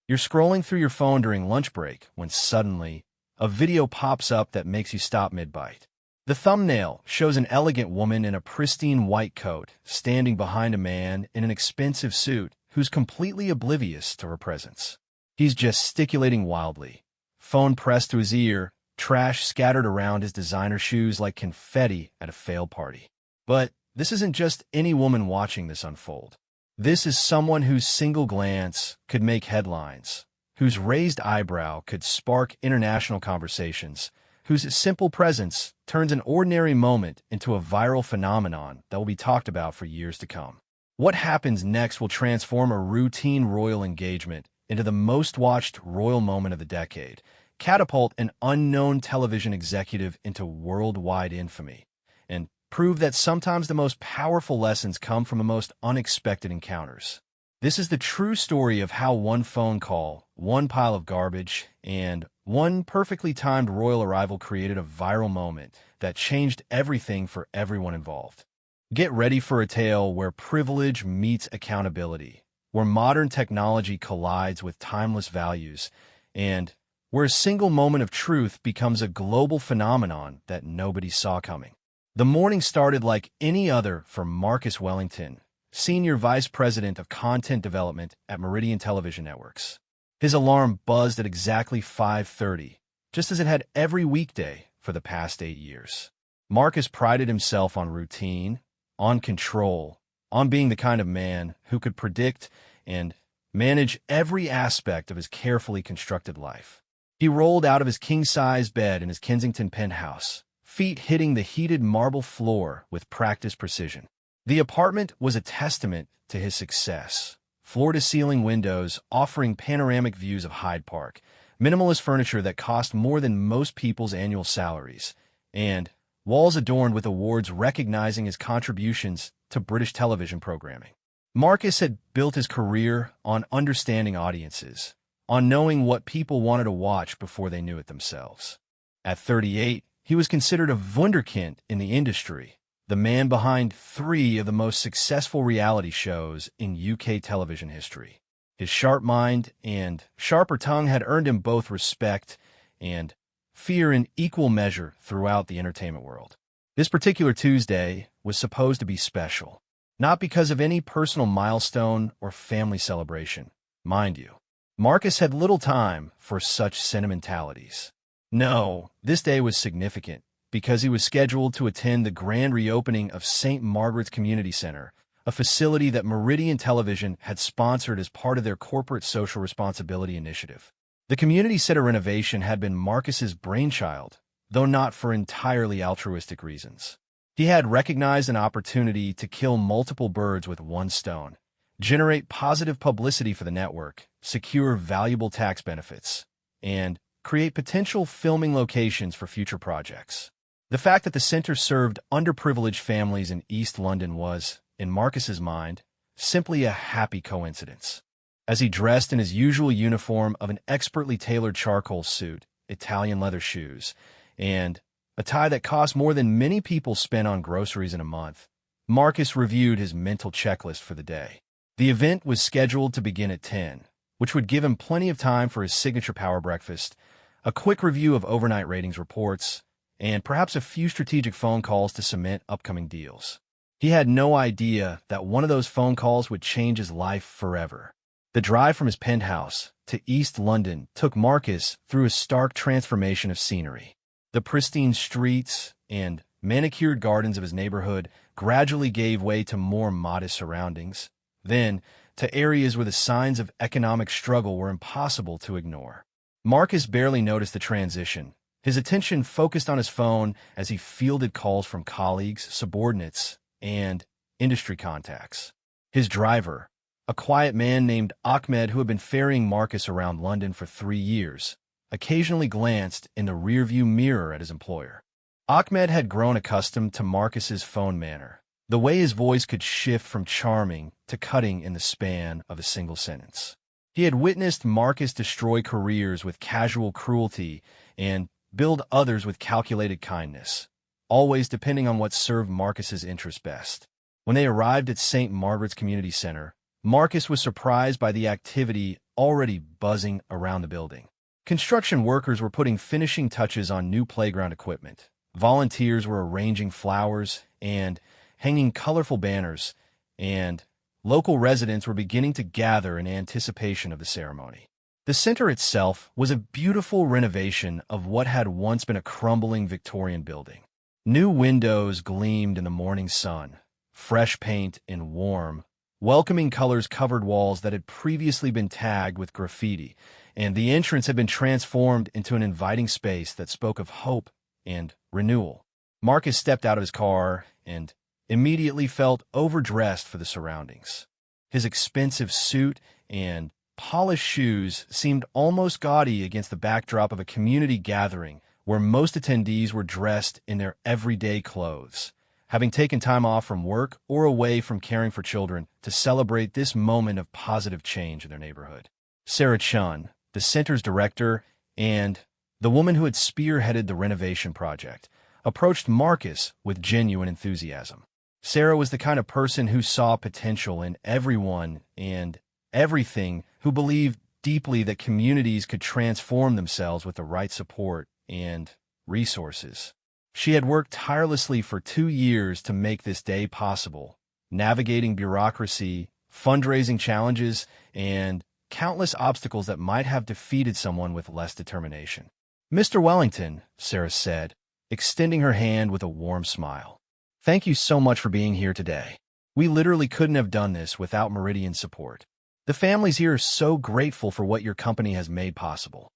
You're scrolling through your phone during lunch break when suddenly a video pops up that makes you stop mid-bite. The thumbnail shows an elegant woman in a pristine white coat standing behind a man in an expensive suit who's completely oblivious to her presence. He's gesticulating wildly, phone pressed to his ear, trash scattered around his designer shoes like confetti at a failed party. But this isn't just any woman watching this unfold. This is someone whose single glance could make headlines, whose raised eyebrow could spark international conversations, whose simple presence turns an ordinary moment into a viral phenomenon that will be talked about for years to come. What happens next will transform a routine royal engagement into the most watched royal moment of the decade, catapult an unknown television executive into worldwide infamy, and prove that sometimes the most powerful lessons come from the most unexpected encounters. This is the true story of how one phone call, one pile of garbage, and one perfectly timed royal arrival created a viral moment that changed everything for everyone involved. Get ready for a tale where privilege meets accountability, where modern technology collides with timeless values, and where a single moment of truth becomes a global phenomenon that nobody saw coming. The morning started like any other for Marcus Wellington, Senior Vice President of Content Development at Meridian Television Networks. His alarm buzzed at exactly 5:30, just as it had every weekday for the past 8 years. Marcus prided himself on routine, on control, on being the kind of man who could predict and manage every aspect of his carefully constructed life. He rolled out of his king-size bed in his Kensington penthouse, feet hitting the heated marble floor with practiced precision. The apartment was a testament to his success. Floor-to-ceiling windows offering panoramic views of Hyde Park, minimalist furniture that cost more than most people's annual salaries, and walls adorned with awards recognizing his contributions to British television programming. Marcus had built his career on understanding audiences, on knowing what people wanted to watch before they knew it themselves. At 38, he was considered a wunderkind in the industry, the man behind 3 of the most successful reality shows in UK television history. His sharp mind and sharper tongue had earned him both respect and fear in equal measure throughout the entertainment world. This particular Tuesday was supposed to be special, not because of any personal milestone or family celebration, mind you. Marcus had little time for such sentimentalities. No, this day was significant because he was scheduled to attend the grand reopening of St. Margaret's Community Center, a facility that Meridian Television had sponsored as part of their corporate social responsibility initiative. The community center renovation had been Marcus's brainchild, though not for entirely altruistic reasons. He had recognized an opportunity to kill multiple birds with one stone, generate positive publicity for the network, secure valuable tax benefits, and create potential filming locations for future projects. The fact that the center served underprivileged families in East London was, in Marcus's mind, simply a happy coincidence. As he dressed in his usual uniform of an expertly tailored charcoal suit, Italian leather shoes, and a tie that cost more than many people spend on groceries in a month, Marcus reviewed his mental checklist for the day. The event was scheduled to begin at 10, which would give him plenty of time for his signature power breakfast, a quick review of overnight ratings reports, and perhaps a few strategic phone calls to cement upcoming deals. He had no idea that one of those phone calls would change his life forever. The drive from his penthouse to East London took Marcus through a stark transformation of scenery. The pristine streets and manicured gardens of his neighborhood gradually gave way to more modest surroundings, then to areas where the signs of economic struggle were impossible to ignore. Marcus barely noticed the transition, his attention focused on his phone as he fielded calls from colleagues, subordinates, and industry contacts. His driver, a quiet man named Ahmed who had been ferrying Marcus around London for 3 years, occasionally glanced in the rearview mirror at his employer. Ahmed had grown accustomed to Marcus's phone manner, the way his voice could shift from charming to cutting in the span of a single sentence. He had witnessed Marcus destroy careers with casual cruelty and build others with calculated kindness, always depending on what served Marcus's interests best. When they arrived at St. Margaret's Community Center, Marcus was surprised by the activity already buzzing around the building. Construction workers were putting finishing touches on new playground equipment. Volunteers were arranging flowers and hanging colorful banners, and local residents were beginning to gather in anticipation of the ceremony. The center itself was a beautiful renovation of what had once been a crumbling Victorian building. New windows gleamed in the morning sun, fresh paint and warm, welcoming colors covered walls that had previously been tagged with graffiti, and the entrance had been transformed into an inviting space that spoke of hope and renewal. Marcus stepped out of his car and immediately felt overdressed for the surroundings. His expensive suit and polished shoes seemed almost gaudy against the backdrop of a community gathering where most attendees were dressed in their everyday clothes, having taken time off from work or away from caring for children to celebrate this moment of positive change in their neighborhood. Sarah Chun, the center's director and the woman who had spearheaded the renovation project, approached Marcus with genuine enthusiasm. Sarah was the kind of person who saw potential in everyone and everything, who believed deeply that communities could transform themselves with the right support and resources. She had worked tirelessly for 2 years to make this day possible, navigating bureaucracy, fundraising challenges, and countless obstacles that might have defeated someone with less determination. "Mr. Wellington," Sarah said, extending her hand with a warm smile. "Thank you so much for being here today. We literally couldn't have done this without Meridian's support. The families here are so grateful for what your company has made possible."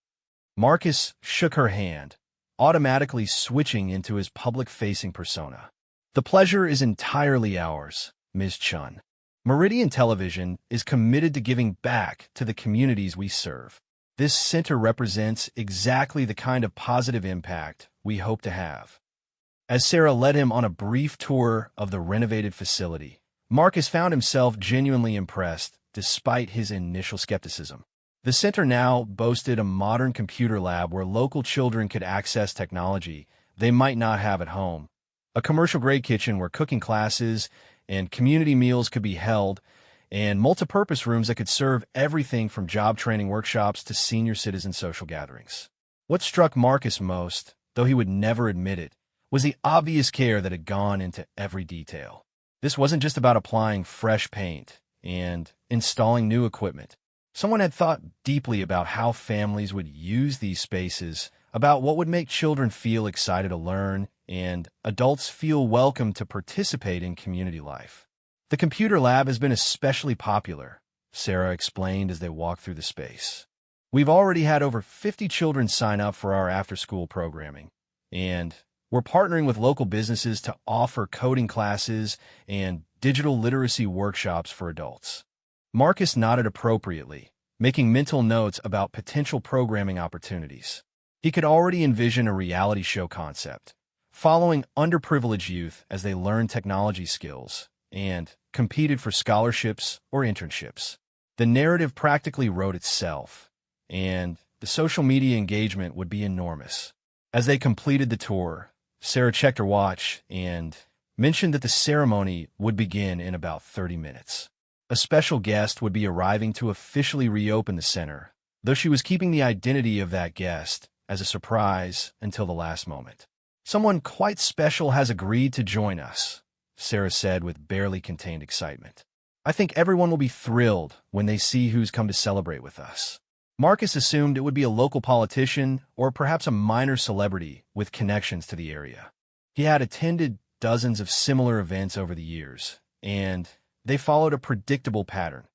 Marcus shook her hand, automatically switching into his public-facing persona. "The pleasure is entirely ours, Ms. Chun. Meridian Television is committed to giving back to the communities we serve. This center represents exactly the kind of positive impact we hope to have." As Sarah led him on a brief tour of the renovated facility, Marcus found himself genuinely impressed despite his initial skepticism. The center now boasted a modern computer lab where local children could access technology they might not have at home, a commercial-grade kitchen where cooking classes and community meals could be held, and multipurpose rooms that could serve everything from job training workshops to senior citizen social gatherings. What struck Marcus most, though he would never admit it, was the obvious care that had gone into every detail. This wasn't just about applying fresh paint and installing new equipment. Someone had thought deeply about how families would use these spaces, about what would make children feel excited to learn, and adults feel welcome to participate in community life. "The computer lab has been especially popular," Sarah explained as they walked through the space. "We've already had over 50 children sign up for our after-school programming, and we're partnering with local businesses to offer coding classes and digital literacy workshops for adults." Marcus nodded appropriately, making mental notes about potential programming opportunities. He could already envision a reality show concept, following underprivileged youth as they learned technology skills and competed for scholarships or internships. The narrative practically wrote itself, and the social media engagement would be enormous. As they completed the tour, Sarah checked her watch and mentioned that the ceremony would begin in about 30 minutes. A special guest would be arriving to officially reopen the center, though she was keeping the identity of that guest as a surprise until the last moment. "Someone quite special has agreed to join us," Sarah said with barely contained excitement. "I think everyone will be thrilled when they see who's come to celebrate with us." Marcus assumed it would be a local politician or perhaps a minor celebrity with connections to the area. He had attended dozens of similar events over the years, and they followed a predictable pattern: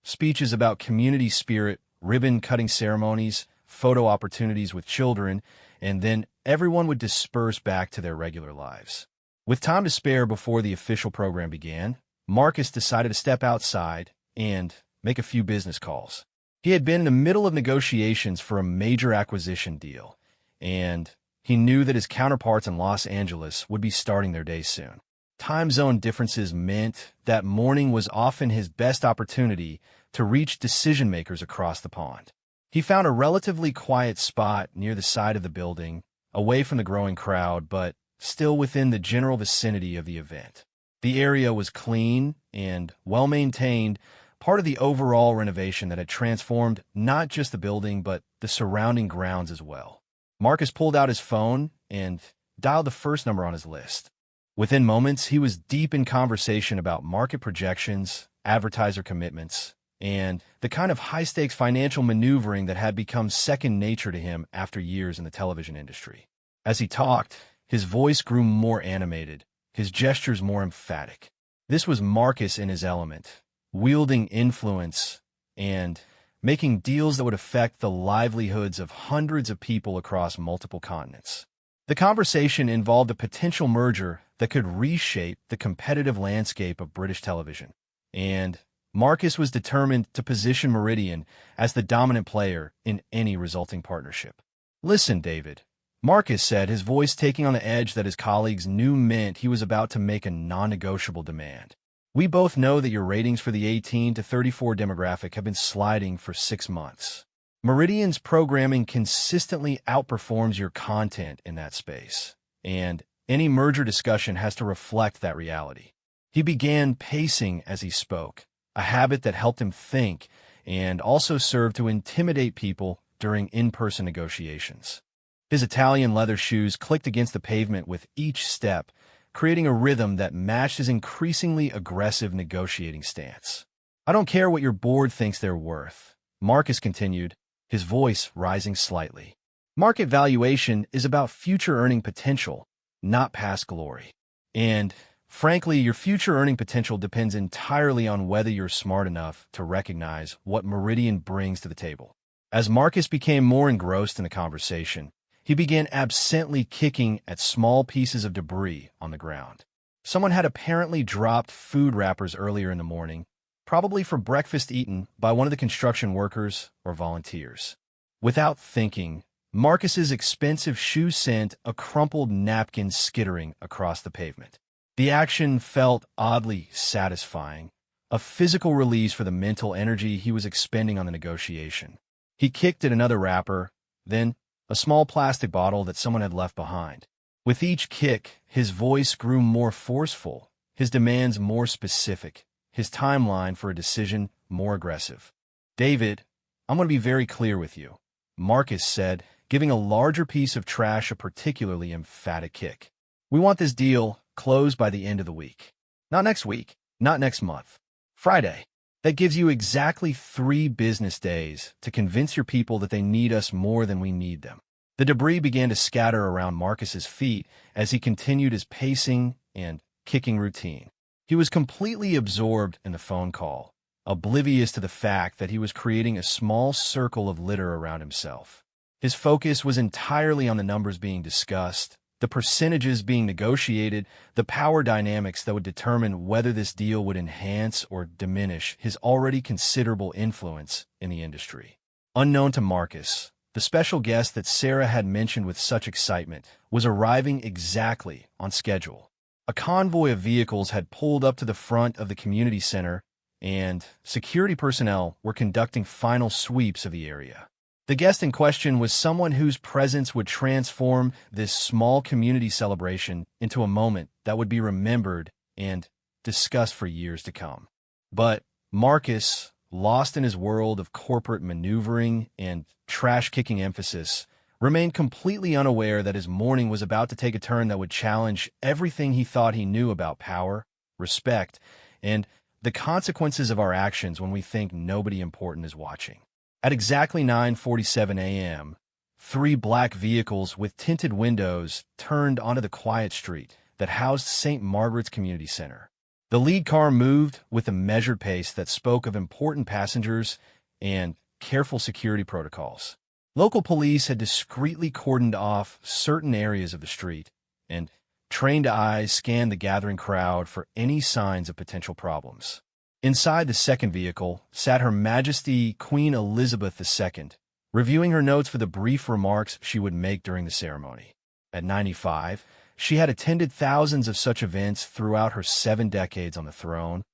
speeches about community spirit, ribbon-cutting ceremonies, photo opportunities with children, and then everyone would disperse back to their regular lives. With time to spare before the official program began, Marcus decided to step outside and make a few business calls. He had been in the middle of negotiations for a major acquisition deal, and he knew that his counterparts in Los Angeles would be starting their day soon. Time zone differences meant that morning was often his best opportunity to reach decision-makers across the pond. He found a relatively quiet spot near the side of the building, away from the growing crowd, but still within the general vicinity of the event. The area was clean and well-maintained, part of the overall renovation that had transformed not just the building, but the surrounding grounds as well. Marcus pulled out his phone and dialed the first number on his list. Within moments, he was deep in conversation about market projections, advertiser commitments, and the kind of high-stakes financial maneuvering that had become second nature to him after years in the television industry. As he talked, his voice grew more animated, his gestures more emphatic. This was Marcus in his element, wielding influence and making deals that would affect the livelihoods of hundreds of people across multiple continents. The conversation involved a potential merger that could reshape the competitive landscape of British television, and Marcus was determined to position Meridian as the dominant player in any resulting partnership. "Listen, David," Marcus said, his voice taking on the edge that his colleagues knew meant he was about to make a non-negotiable demand. "We both know that your ratings for the 18 to 34 demographic have been sliding for 6 months. Meridian's programming consistently outperforms your content in that space, and any merger discussion has to reflect that reality." He began pacing as he spoke, a habit that helped him think and also served to intimidate people during in-person negotiations. His Italian leather shoes clicked against the pavement with each step, creating a rhythm that matched his increasingly aggressive negotiating stance. "I don't care what your board thinks they're worth," Marcus continued, his voice rising slightly. "Market valuation is about future earning potential, not past glory. And frankly, your future earning potential depends entirely on whether you're smart enough to recognize what Meridian brings to the table." As Marcus became more engrossed in the conversation, he began absently kicking at small pieces of debris on the ground. Someone had apparently dropped food wrappers earlier in the morning, probably for breakfast eaten by one of the construction workers or volunteers. Without thinking, Marcus's expensive shoe sent a crumpled napkin skittering across the pavement. The action felt oddly satisfying, a physical release for the mental energy he was expending on the negotiation. He kicked at another wrapper, then a small plastic bottle that someone had left behind. With each kick, his voice grew more forceful, his demands more specific, his timeline for a decision more aggressive. "David, I'm going to be very clear with you," Marcus said, giving a larger piece of trash a particularly emphatic kick. "We want this deal closed by the end of the week. Not next week, not next month. Friday. That gives you exactly 3 business days to convince your people that they need us more than we need them." The debris began to scatter around Marcus's feet as he continued his pacing and kicking routine. He was completely absorbed in the phone call, oblivious to the fact that he was creating a small circle of litter around himself. His focus was entirely on the numbers being discussed, the percentages being negotiated, the power dynamics that would determine whether this deal would enhance or diminish his already considerable influence in the industry. Unknown to Marcus, the special guest that Sarah had mentioned with such excitement was arriving exactly on schedule. A convoy of vehicles had pulled up to the front of the community center, and security personnel were conducting final sweeps of the area. The guest in question was someone whose presence would transform this small community celebration into a moment that would be remembered and discussed for years to come. But Marcus, lost in his world of corporate maneuvering and trash-kicking emphasis, remained completely unaware that his morning was about to take a turn that would challenge everything he thought he knew about power, respect, and the consequences of our actions when we think nobody important is watching. At exactly 9:47 a.m., 3 black vehicles with tinted windows turned onto the quiet street that housed St. Margaret's Community Center. The lead car moved with a measured pace that spoke of important passengers and careful security protocols. Local police had discreetly cordoned off certain areas of the street, and trained eyes scanned the gathering crowd for any signs of potential problems. Inside the second vehicle sat Her Majesty Queen Elizabeth II, reviewing her notes for the brief remarks she would make during the ceremony. At 95, she had attended thousands of such events throughout her 7 decades on the throne,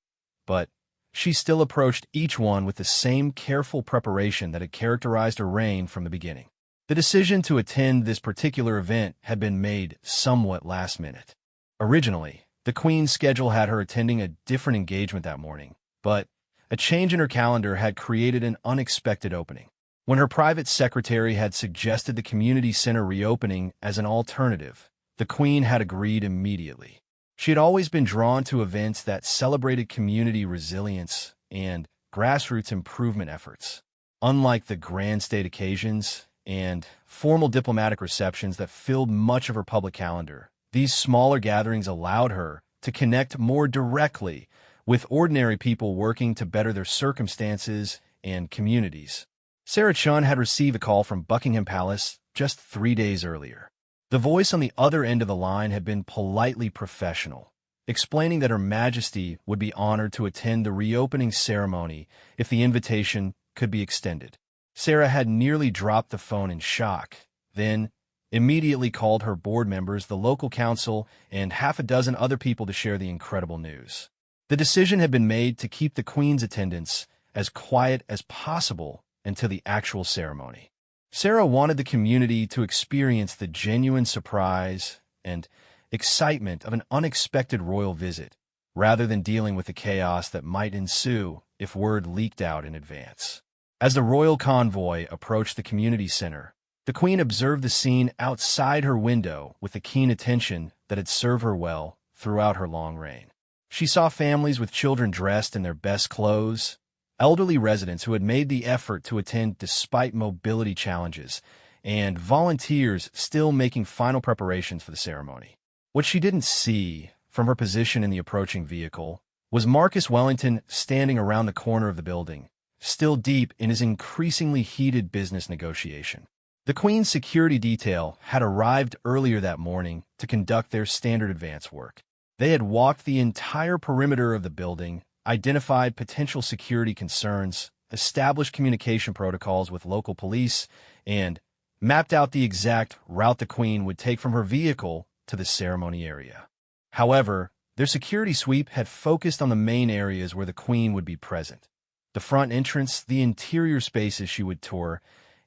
but she still approached each one with the same careful preparation that had characterized her reign from the beginning. The decision to attend this particular event had been made somewhat last minute. Originally, the Queen's schedule had her attending a different engagement that morning, but A change in her calendar had created an unexpected opening. When her private secretary had suggested the community center reopening as an alternative, the Queen had agreed immediately. She had always been drawn to events that celebrated community resilience and grassroots improvement efforts. Unlike the grand state occasions and formal diplomatic receptions that filled much of her public calendar, these smaller gatherings allowed her to connect more directly with ordinary people working to better their circumstances and communities. Sarah Chun had received a call from Buckingham Palace just 3 days earlier. The voice on the other end of the line had been politely professional, explaining that Her Majesty would be honored to attend the reopening ceremony if the invitation could be extended. Sarah had nearly dropped the phone in shock, then immediately called her board members, the local council, and half a dozen other people to share the incredible news. The decision had been made to keep the Queen's attendance as quiet as possible until the actual ceremony. Sarah wanted the community to experience the genuine surprise and excitement of an unexpected royal visit, rather than dealing with the chaos that might ensue if word leaked out in advance. As the royal convoy approached the community center, the Queen observed the scene outside her window with the keen attention that had served her well throughout her long reign. She saw families with children dressed in their best clothes, elderly residents who had made the effort to attend despite mobility challenges, and volunteers still making final preparations for the ceremony. What she didn't see, from her position in the approaching vehicle, was Marcus Wellington standing around the corner of the building, still deep in his increasingly heated business negotiation. The Queen's security detail had arrived earlier that morning to conduct their standard advance work. They had walked the entire perimeter of the building, identified potential security concerns, established communication protocols with local police, and mapped out the exact route the Queen would take from her vehicle to the ceremony area. However, their security sweep had focused on the main areas where the Queen would be present: the front entrance, the interior spaces she would tour,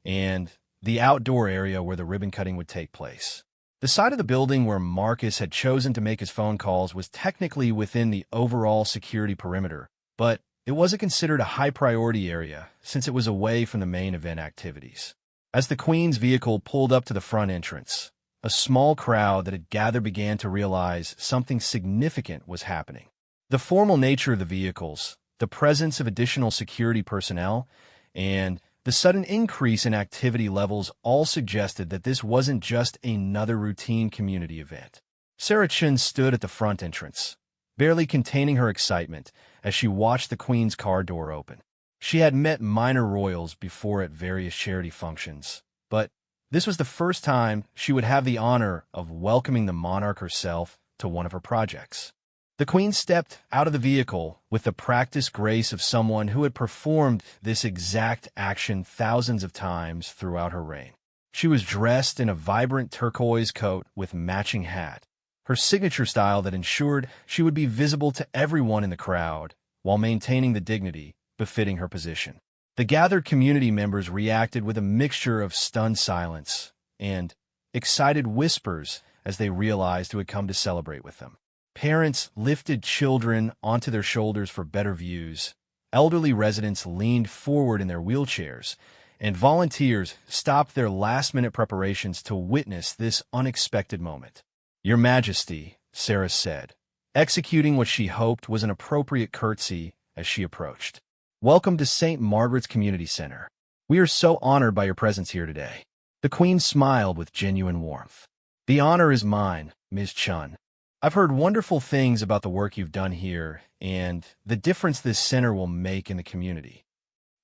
and the outdoor area where the ribbon cutting would take place. The side of the building where Marcus had chosen to make his phone calls was technically within the overall security perimeter, but it wasn't considered a high-priority area since it was away from the main event activities. As the Queen's vehicle pulled up to the front entrance, a small crowd that had gathered began to realize something significant was happening. The formal nature of the vehicles, the presence of additional security personnel, and the sudden increase in activity levels all suggested that this wasn't just another routine community event. Sarah Chun stood at the front entrance, barely containing her excitement as she watched the Queen's car door open. She had met minor royals before at various charity functions, but this was the first time she would have the honor of welcoming the monarch herself to one of her projects. The Queen stepped out of the vehicle with the practiced grace of someone who had performed this exact action thousands of times throughout her reign. She was dressed in a vibrant turquoise coat with matching hat, her signature style that ensured she would be visible to everyone in the crowd while maintaining the dignity befitting her position. The gathered community members reacted with a mixture of stunned silence and excited whispers as they realized who had come to celebrate with them. Parents lifted children onto their shoulders for better views, elderly residents leaned forward in their wheelchairs, and volunteers stopped their last-minute preparations to witness this unexpected moment. "Your Majesty," Sarah said, executing what she hoped was an appropriate curtsy as she approached. "Welcome to St. Margaret's Community Center. We are so honored by your presence here today." The Queen smiled with genuine warmth. "The honor is mine, Ms. Chun. I've heard wonderful things about the work you've done here and the difference this center will make in the community."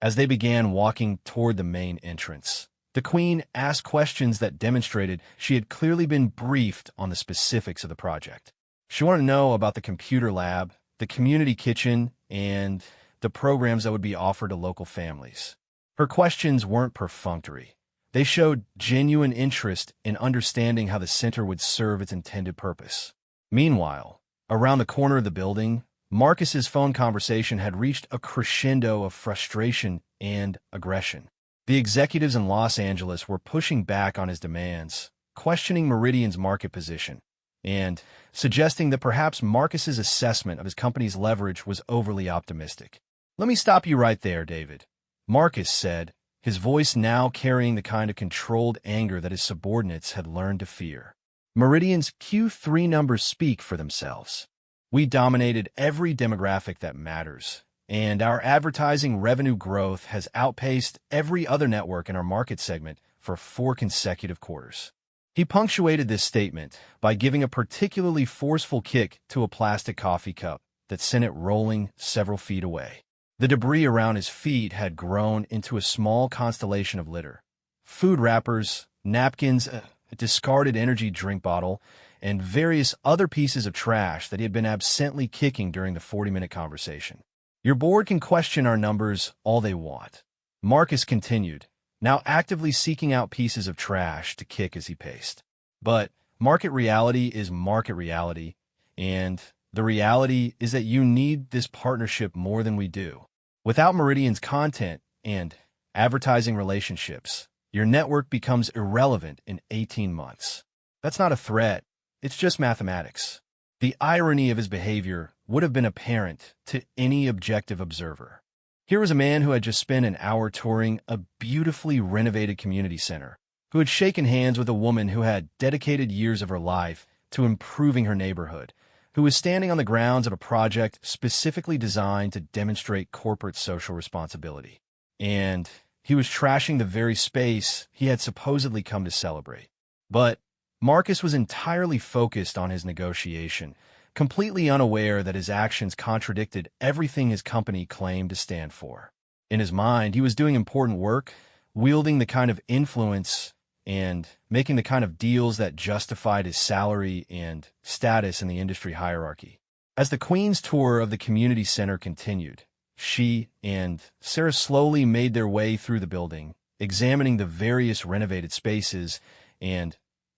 As they began walking toward the main entrance, the Queen asked questions that demonstrated she had clearly been briefed on the specifics of the project. She wanted to know about the computer lab, the community kitchen, and the programs that would be offered to local families. Her questions weren't perfunctory. They showed genuine interest in understanding how the center would serve its intended purpose. Meanwhile, around the corner of the building, Marcus's phone conversation had reached a crescendo of frustration and aggression. The executives in Los Angeles were pushing back on his demands, questioning Meridian's market position, and suggesting that perhaps Marcus's assessment of his company's leverage was overly optimistic. "Let me stop you right there, David," Marcus said, his voice now carrying the kind of controlled anger that his subordinates had learned to fear. Meridian's Q3 numbers speak for themselves. We dominated every demographic that matters, and our advertising revenue growth has outpaced every other network in our market segment for 4 consecutive quarters. He punctuated this statement by giving a particularly forceful kick to a plastic coffee cup that sent it rolling several feet away. The debris around his feet had grown into a small constellation of litter. Food wrappers, napkins, a discarded energy drink bottle, and various other pieces of trash that he had been absently kicking during the 40-minute conversation. "Your board can question our numbers all they want," Marcus continued, now actively seeking out pieces of trash to kick as he paced. "But market reality is market reality, and the reality is that you need this partnership more than we do. Without Meridian's content and advertising relationships, your network becomes irrelevant in 18 months. That's not a threat, it's just mathematics." The irony of his behavior would have been apparent to any objective observer. Here was a man who had just spent an hour touring a beautifully renovated community center, who had shaken hands with a woman who had dedicated years of her life to improving her neighborhood, who was standing on the grounds of a project specifically designed to demonstrate corporate social responsibility. And he was trashing the very space he had supposedly come to celebrate. But Marcus was entirely focused on his negotiation, completely unaware that his actions contradicted everything his company claimed to stand for. In his mind, he was doing important work, wielding the kind of influence and making the kind of deals that justified his salary and status in the industry hierarchy. As the Queen's tour of the community center continued, she and Sarah slowly made their way through the building, examining the various renovated spaces and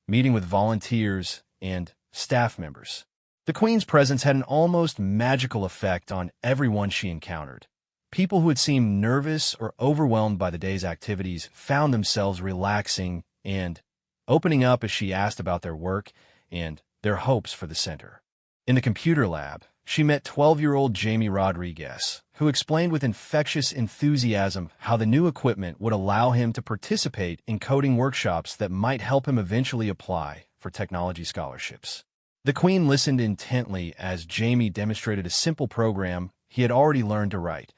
meeting with volunteers and staff members. The Queen's presence had an almost magical effect on everyone she encountered. People who had seemed nervous or overwhelmed by the day's activities found themselves relaxing and opening up as she asked about their work and their hopes for the center. In the computer lab, she met 12-year-old Jamie Rodriguez, who explained with infectious enthusiasm how the new equipment would allow him to participate in coding workshops that might help him eventually apply for technology scholarships. The Queen listened intently as Jamie demonstrated a simple program he had already learned to write,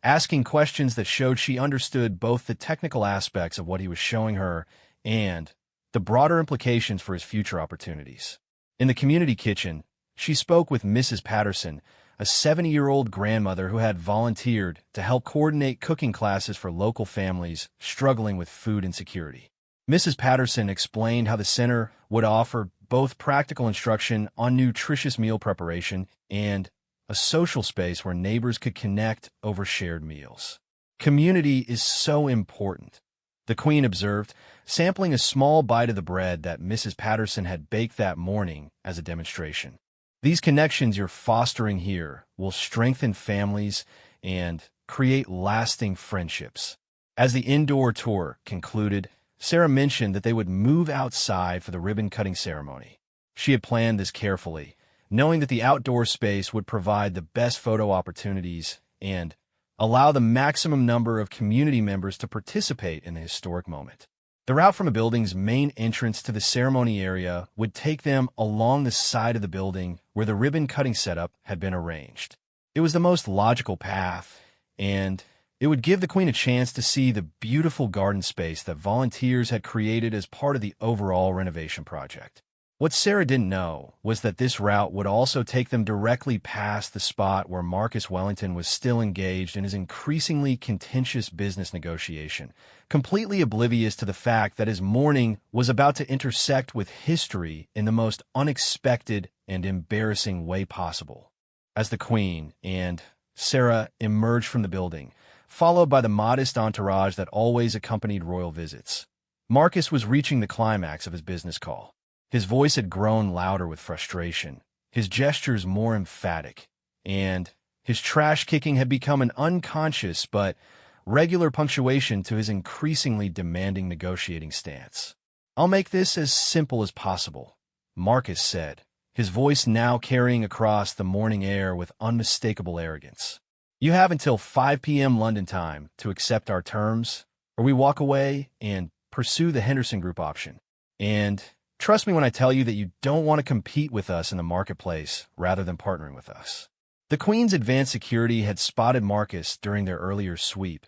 asking questions that showed she understood both the technical aspects of what he was showing her and the broader implications for his future opportunities. In the community kitchen, she spoke with Mrs. Patterson, a 70-year-old grandmother who had volunteered to help coordinate cooking classes for local families struggling with food insecurity. Mrs. Patterson explained how the center would offer both practical instruction on nutritious meal preparation and a social space where neighbors could connect over shared meals. "Community is so important," the Queen observed, sampling a small bite of the bread that Mrs. Patterson had baked that morning as a demonstration. "These connections you're fostering here will strengthen families and create lasting friendships." As the indoor tour concluded, Sarah mentioned that they would move outside for the ribbon-cutting ceremony. She had planned this carefully, knowing that the outdoor space would provide the best photo opportunities and allow the maximum number of community members to participate in the historic moment. The route from the building's main entrance to the ceremony area would take them along the side of the building where the ribbon-cutting setup had been arranged. It was the most logical path, and it would give the Queen a chance to see the beautiful garden space that volunteers had created as part of the overall renovation project. What Sarah didn't know was that this route would also take them directly past the spot where Marcus Wellington was still engaged in his increasingly contentious business negotiation, completely oblivious to the fact that his morning was about to intersect with history in the most unexpected and embarrassing way possible. As the Queen and Sarah emerged from the building, followed by the modest entourage that always accompanied royal visits, Marcus was reaching the climax of his business call. His voice had grown louder with frustration, his gestures more emphatic, and his trash kicking had become an unconscious but regular punctuation to his increasingly demanding negotiating stance. "I'll make this as simple as possible," Marcus said, his voice now carrying across the morning air with unmistakable arrogance. You have until 5 p.m. London time to accept our terms, or we walk away and pursue the Henderson Group option. And trust me when I tell you that you don't want to compete with us in the marketplace rather than partnering with us. The Queen's advanced security had spotted Marcus during their earlier sweep,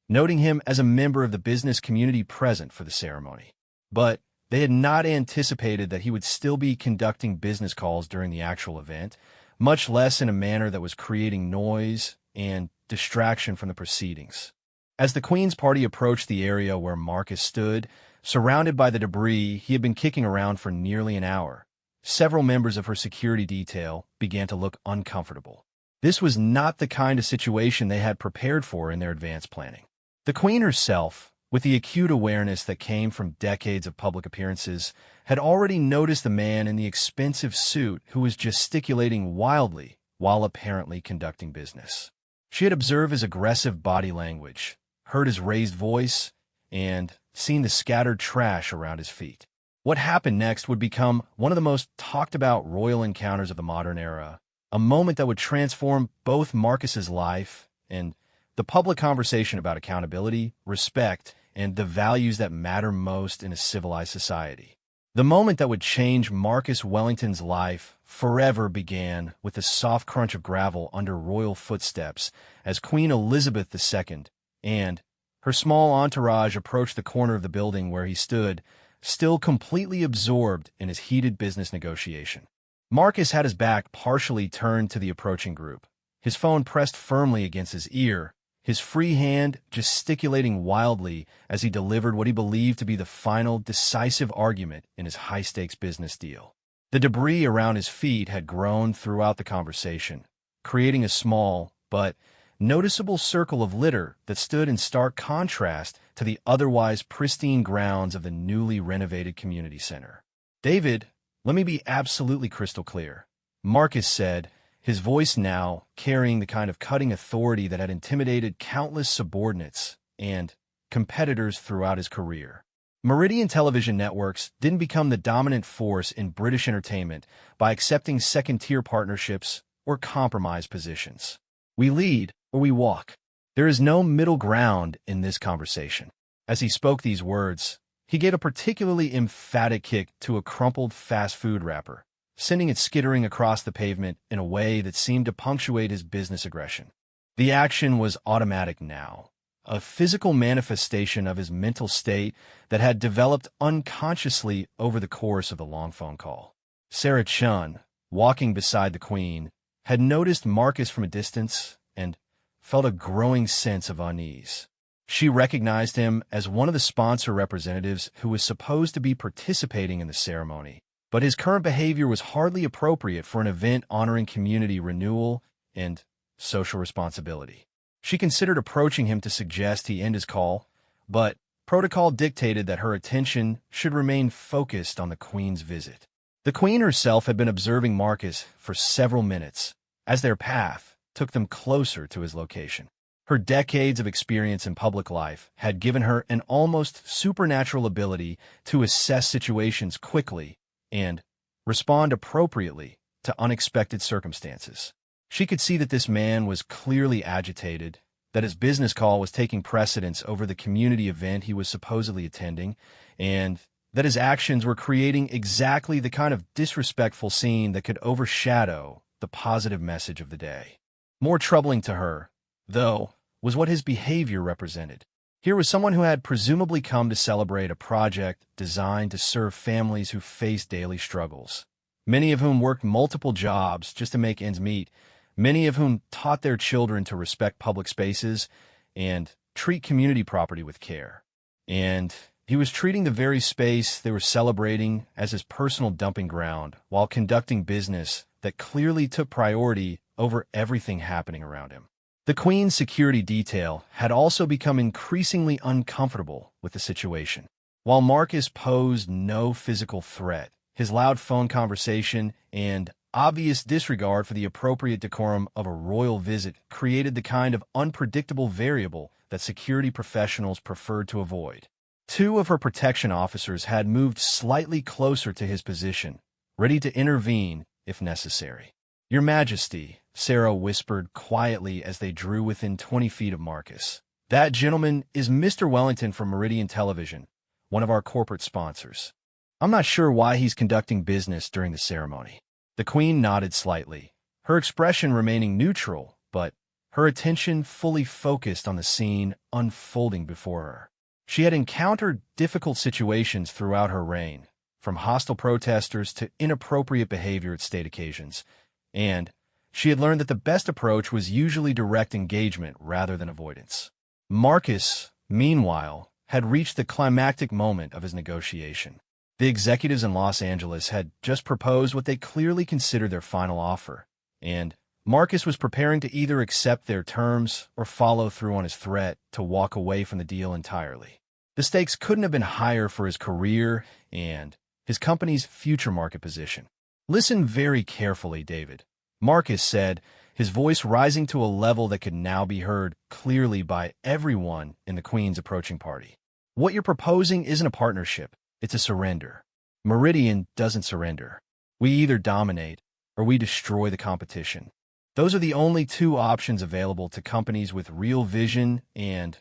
noting him as a member of the business community present for the ceremony. But they had not anticipated that he would still be conducting business calls during the actual event, much less in a manner that was creating noise and distraction from the proceedings. As the Queen's party approached the area where Marcus stood, surrounded by the debris he had been kicking around for nearly an hour, several members of her security detail began to look uncomfortable. This was not the kind of situation they had prepared for in their advanced planning. The Queen herself, with the acute awareness that came from decades of public appearances, had already noticed the man in the expensive suit who was gesticulating wildly while apparently conducting business. She had observed his aggressive body language, heard his raised voice, and seen the scattered trash around his feet. What happened next would become one of the most talked-about royal encounters of the modern era, a moment that would transform both Marcus's life and the public conversation about accountability, respect, and the values that matter most in a civilized society. The moment that would change Marcus Wellington's life forever began with the soft crunch of gravel under royal footsteps as Queen Elizabeth II and her small entourage approached the corner of the building where he stood, still completely absorbed in his heated business negotiation. Marcus had his back partially turned to the approaching group, his phone pressed firmly against his ear, his free hand gesticulating wildly as he delivered what he believed to be the final, decisive argument in his high-stakes business deal. The debris around his feet had grown throughout the conversation, creating a small but noticeable circle of litter that stood in stark contrast to the otherwise pristine grounds of the newly renovated community center. "David, let me be absolutely crystal clear," Marcus said, his voice now carrying the kind of cutting authority that had intimidated countless subordinates and competitors throughout his career. Meridian television networks didn't become the dominant force in British entertainment by accepting second-tier partnerships or compromise positions. We lead or we walk. There is no middle ground in this conversation. As he spoke these words, he gave a particularly emphatic kick to a crumpled fast food wrapper, sending it skittering across the pavement in a way that seemed to punctuate his business aggression. The action was automatic now, a physical manifestation of his mental state that had developed unconsciously over the course of the long phone call. Sarah Chun, walking beside the Queen, had noticed Marcus from a distance and felt a growing sense of unease. She recognized him as one of the sponsor representatives who was supposed to be participating in the ceremony, but his current behavior was hardly appropriate for an event honoring community renewal and social responsibility. She considered approaching him to suggest he end his call, but protocol dictated that her attention should remain focused on the Queen's visit. The Queen herself had been observing Marcus for several minutes as their path took them closer to his location. Her decades of experience in public life had given her an almost supernatural ability to assess situations quickly and respond appropriately to unexpected circumstances. She could see that this man was clearly agitated, that his business call was taking precedence over the community event he was supposedly attending, and that his actions were creating exactly the kind of disrespectful scene that could overshadow the positive message of the day. More troubling to her, though, was what his behavior represented. Here was someone who had presumably come to celebrate a project designed to serve families who faced daily struggles, many of whom worked multiple jobs just to make ends meet, many of whom taught their children to respect public spaces and treat community property with care. And he was treating the very space they were celebrating as his personal dumping ground while conducting business that clearly took priority over everything happening around him. The Queen's security detail had also become increasingly uncomfortable with the situation. While Marcus posed no physical threat, his loud phone conversation and obvious disregard for the appropriate decorum of a royal visit created the kind of unpredictable variable that security professionals preferred to avoid. Two of her protection officers had moved slightly closer to his position, ready to intervene if necessary. "Your Majesty," Sarah whispered quietly as they drew within 20 feet of Marcus. "That gentleman is Mr. Wellington from Meridian Television, one of our corporate sponsors. I'm not sure why he's conducting business during the ceremony." The Queen nodded slightly, her expression remaining neutral, but her attention fully focused on the scene unfolding before her. She had encountered difficult situations throughout her reign, from hostile protesters to inappropriate behavior at state occasions, and she had learned that the best approach was usually direct engagement rather than avoidance. Marcus, meanwhile, had reached the climactic moment of his negotiation. The executives in Los Angeles had just proposed what they clearly considered their final offer, and Marcus was preparing to either accept their terms or follow through on his threat to walk away from the deal entirely. The stakes couldn't have been higher for his career and his company's future market position. "Listen very carefully, David," Marcus said, his voice rising to a level that could now be heard clearly by everyone in the Queen's approaching party. "What you're proposing isn't a partnership, it's a surrender. Meridian doesn't surrender. We either dominate or we destroy the competition. Those are the only two options available to companies with real vision and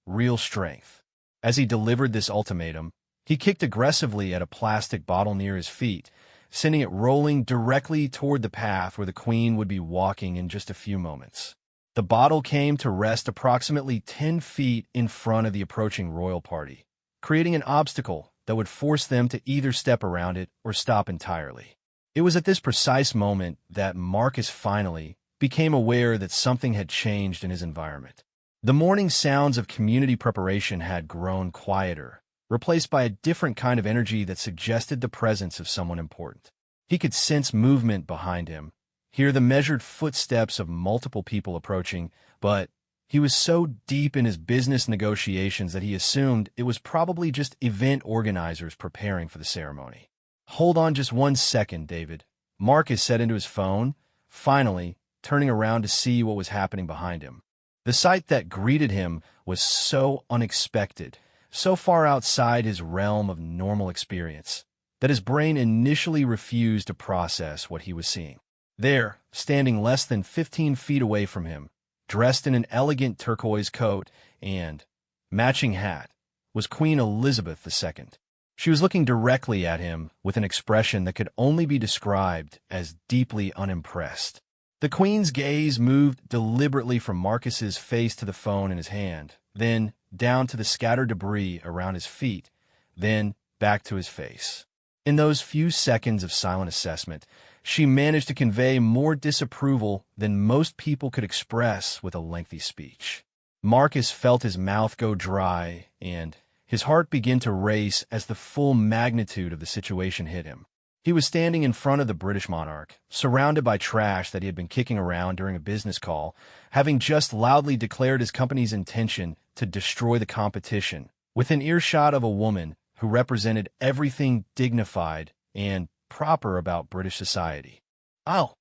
real strength." As he delivered this ultimatum, he kicked aggressively at a plastic bottle near his feet, sending it rolling directly toward the path where the Queen would be walking in just a few moments. The bottle came to rest approximately 10 feet in front of the approaching royal party, creating an obstacle that would force them to either step around it or stop entirely. It was at this precise moment that Marcus finally became aware that something had changed in his environment. The morning sounds of community preparation had grown quieter, replaced by a different kind of energy that suggested the presence of someone important. He could sense movement behind him, hear the measured footsteps of multiple people approaching, but he was so deep in his business negotiations that he assumed it was probably just event organizers preparing for the ceremony. "Hold on just 1 second, David," Marcus said into his phone, finally turning around to see what was happening behind him. The sight that greeted him was so unexpected, so far outside his realm of normal experience, that his brain initially refused to process what he was seeing. There, standing less than 15 feet away from him, dressed in an elegant turquoise coat and matching hat, was Queen Elizabeth II. She was looking directly at him with an expression that could only be described as deeply unimpressed. The Queen's gaze moved deliberately from Marcus's face to the phone in his hand, then down to the scattered debris around his feet, then back to his face. In those few seconds of silent assessment, she managed to convey more disapproval than most people could express with a lengthy speech. Marcus felt his mouth go dry, and his heart began to race as the full magnitude of the situation hit him. He was standing in front of the British monarch, surrounded by trash that he had been kicking around during a business call, having just loudly declared his company's intention to destroy the competition, within earshot of a woman who represented everything dignified and proper about British society. I'll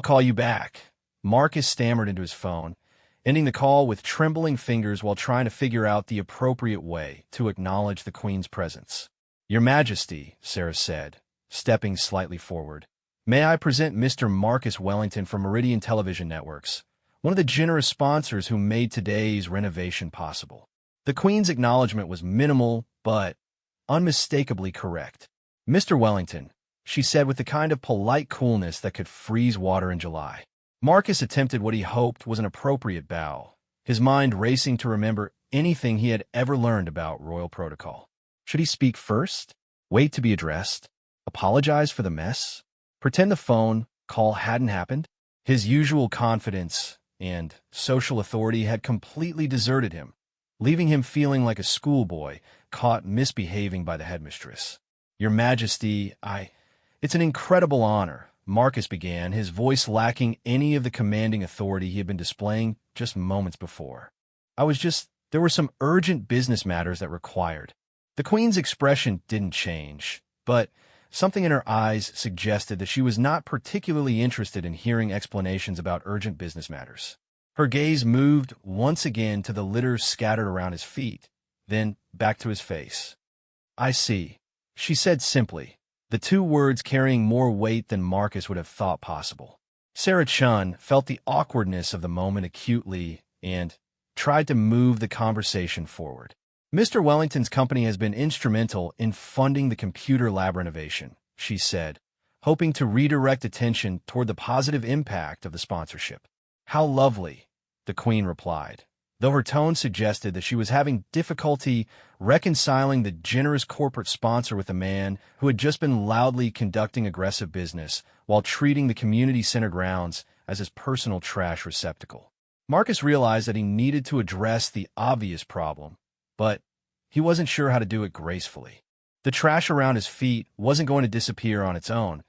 call you back," Marcus stammered into his phone, ending the call with trembling fingers while trying to figure out the appropriate way to acknowledge the Queen's presence. "Your Majesty," Sarah said, stepping slightly forward, "may I present Mr. Marcus Wellington from Meridian Television Networks, one of the generous sponsors who made today's renovation possible." The Queen's acknowledgement was minimal, but unmistakably correct. "Mr. Wellington," she said with the kind of polite coolness that could freeze water in July. Marcus attempted what he hoped was an appropriate bow, his mind racing to remember anything he had ever learned about royal protocol. Should he speak first? Wait to be addressed? Apologize for the mess? Pretend the phone call hadn't happened? His usual confidence and social authority had completely deserted him, leaving him feeling like a schoolboy caught misbehaving by the headmistress. "Your Majesty, it's an incredible honor," Marcus began, his voice lacking any of the commanding authority he had been displaying just moments before. There were some urgent business matters that required." The Queen's expression didn't change, but something in her eyes suggested that she was not particularly interested in hearing explanations about urgent business matters. Her gaze moved once again to the litter scattered around his feet, then back to his face. "I see," she said simply, the two words carrying more weight than Marcus would have thought possible. Sarah Chun felt the awkwardness of the moment acutely and tried to move the conversation forward. Mr. Wellington's company has been instrumental in funding the computer lab renovation, she said, hoping to redirect attention toward the positive impact of the sponsorship. How lovely, the Queen replied, though her tone suggested that she was having difficulty reconciling the generous corporate sponsor with a man who had just been loudly conducting aggressive business while treating the community center grounds as his personal trash receptacle. Marcus realized that he needed to address the obvious problem, but he wasn't sure how to do it gracefully. The trash around his feet wasn't going to disappear on its own,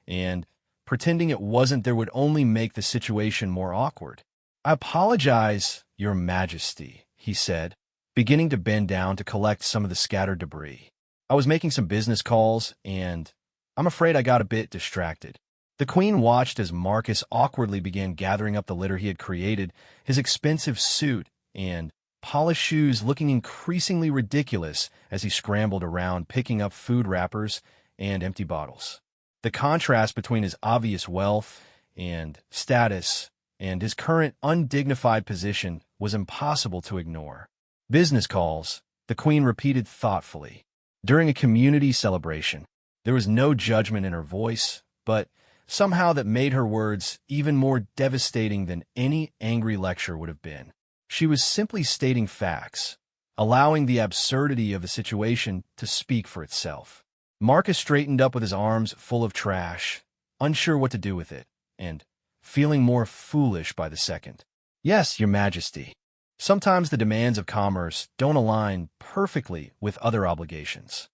and pretending it wasn't there would only make the situation more awkward. "I apologize, Your Majesty," he said, beginning to bend down to collect some of the scattered debris. "I was making some business calls, and I'm afraid I got a bit distracted." The Queen watched as Marcus awkwardly began gathering up the litter he had created, his expensive suit and polished shoes looking increasingly ridiculous as he scrambled around picking up food wrappers and empty bottles. The contrast between his obvious wealth and status and his current undignified position was impossible to ignore. "Business calls," the Queen repeated thoughtfully. During a community celebration, there was no judgment in her voice, but somehow that made her words even more devastating than any angry lecture would have been. She was simply stating facts, allowing the absurdity of the situation to speak for itself. Marcus straightened up with his arms full of trash, unsure what to do with it, and feeling more foolish by the second. "Yes, Your Majesty. Sometimes the demands of commerce don't align perfectly with other obligations."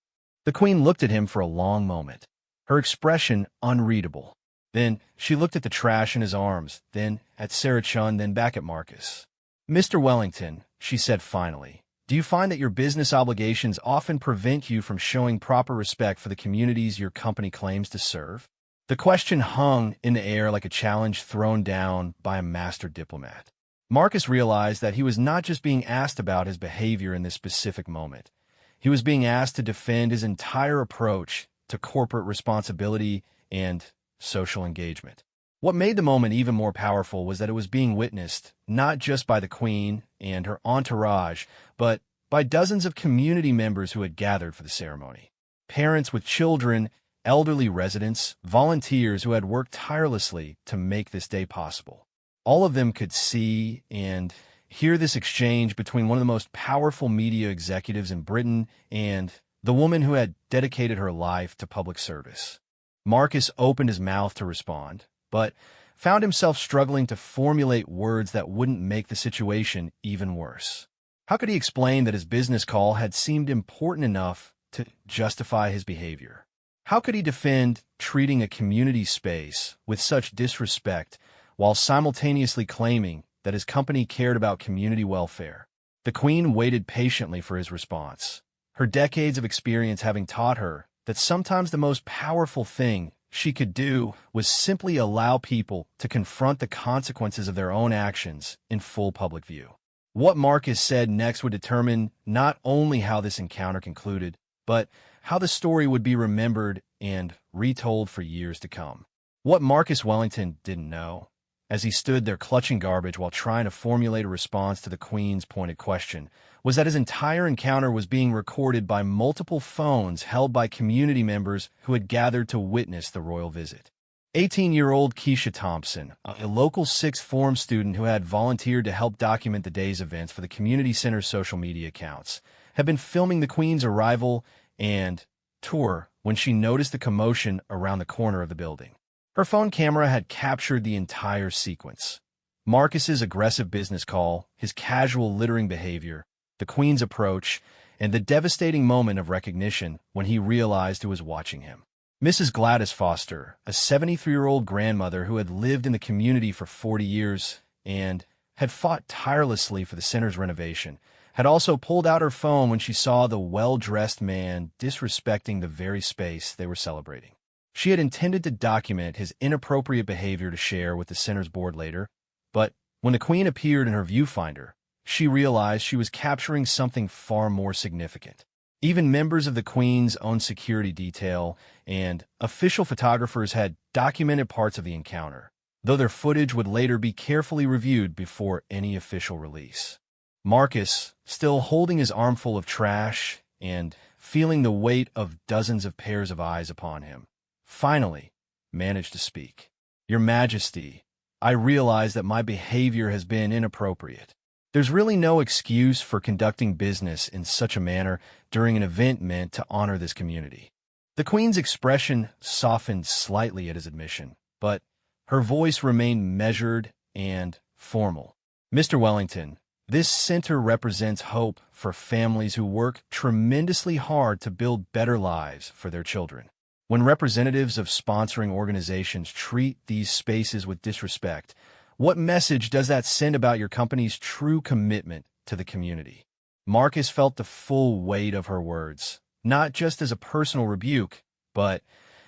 The Queen looked at him for a long moment, her expression unreadable. Then she looked at the trash in his arms, then at Sarah Chun, then back at Marcus. "Mr. Wellington," she said finally, "do you find that your business obligations often prevent you from showing proper respect for the communities your company claims to serve?" The question hung in the air like a challenge thrown down by a master diplomat. Marcus realized that he was not just being asked about his behavior in this specific moment. He was being asked to defend his entire approach to corporate responsibility and social engagement. What made the moment even more powerful was that it was being witnessed not just by the Queen and her entourage, but by dozens of community members who had gathered for the ceremony. Parents with children, elderly residents, volunteers who had worked tirelessly to make this day possible. All of them could see and hear this exchange between one of the most powerful media executives in Britain and the woman who had dedicated her life to public service. Marcus opened his mouth to respond, but found himself struggling to formulate words that wouldn't make the situation even worse. How could he explain that his business call had seemed important enough to justify his behavior? How could he defend treating a community space with such disrespect while simultaneously claiming that his company cared about community welfare? The Queen waited patiently for his response, her decades of experience having taught her that sometimes the most powerful thing she could do was simply allow people to confront the consequences of their own actions in full public view. What Marcus said next would determine not only how this encounter concluded, but how the story would be remembered and retold for years to come. What Marcus Wellington didn't know, as he stood there clutching garbage while trying to formulate a response to the Queen's pointed question, was that his entire encounter was being recorded by multiple phones held by community members who had gathered to witness the royal visit. 18-year-old Keisha Thompson, a local sixth form student who had volunteered to help document the day's events for the community center's social media accounts, had been filming the Queen's arrival and tour when she noticed the commotion around the corner of the building. Her phone camera had captured the entire sequence. Marcus's aggressive business call, his casual littering behavior, the Queen's approach, and the devastating moment of recognition when he realized who was watching him. Mrs. Gladys Foster, a 73-year-old grandmother who had lived in the community for 40 years and had fought tirelessly for the center's renovation, had also pulled out her phone when she saw the well-dressed man disrespecting the very space they were celebrating. She had intended to document his inappropriate behavior to share with the center's board later, but when the Queen appeared in her viewfinder, she realized she was capturing something far more significant. Even members of the Queen's own security detail and official photographers had documented parts of the encounter, though their footage would later be carefully reviewed before any official release. Marcus, still holding his armful of trash and feeling the weight of dozens of pairs of eyes upon him, finally managed to speak. "Your Majesty, I realize that my behavior has been inappropriate. There's really no excuse for conducting business in such a manner during an event meant to honor this community." The Queen's expression softened slightly at his admission, but her voice remained measured and formal. "Mr. Wellington, this center represents hope for families who work tremendously hard to build better lives for their children. When representatives of sponsoring organizations treat these spaces with disrespect, what message does that send about your company's true commitment to the community?" Marcus felt the full weight of her words, not just as a personal rebuke, but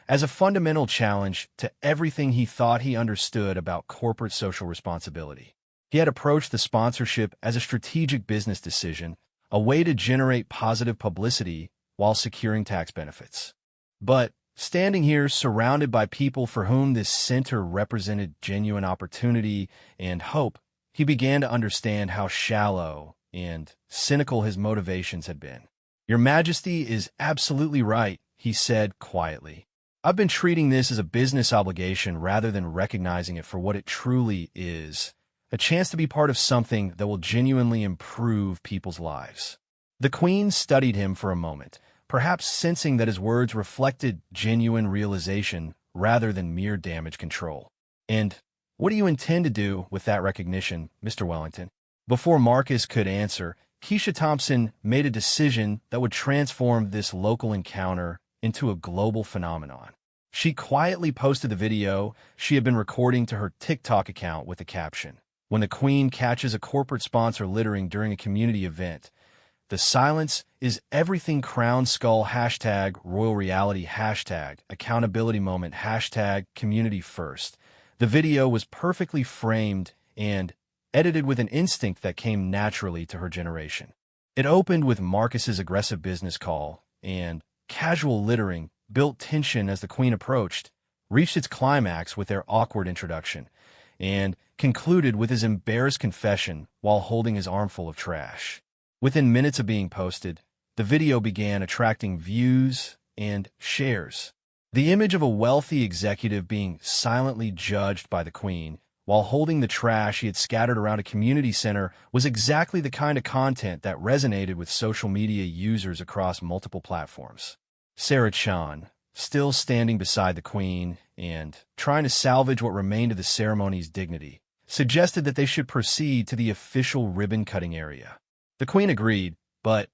as a fundamental challenge to everything he thought he understood about corporate social responsibility. He had approached the sponsorship as a strategic business decision, a way to generate positive publicity while securing tax benefits. But standing here surrounded by people for whom this center represented genuine opportunity and hope, he began to understand how shallow and cynical his motivations had been. "Your Majesty is absolutely right," he said quietly. "I've been treating this as a business obligation rather than recognizing it for what it truly is, a chance to be part of something that will genuinely improve people's lives." The Queen studied him for a moment, perhaps sensing that his words reflected genuine realization rather than mere damage control. "And what do you intend to do with that recognition, Mr. Wellington?" Before Marcus could answer, Keisha Thompson made a decision that would transform this local encounter into a global phenomenon. She quietly posted the video she had been recording to her TikTok account with the caption, "When the Queen catches a corporate sponsor littering during a community event, the silence is everything crown skull #royal reality #accountability moment #community first." The video was perfectly framed and edited with an instinct that came naturally to her generation. It opened with Marcus's aggressive business call, and casual littering built tension as the Queen approached, reached its climax with their awkward introduction, and concluded with his embarrassed confession while holding his armful of trash. Within minutes of being posted, the video began attracting views and shares. The image of a wealthy executive being silently judged by the Queen while holding the trash he had scattered around a community center was exactly the kind of content that resonated with social media users across multiple platforms. Sarah Chan, still standing beside the Queen and trying to salvage what remained of the ceremony's dignity, suggested that they should proceed to the official ribbon-cutting area. The Queen agreed, but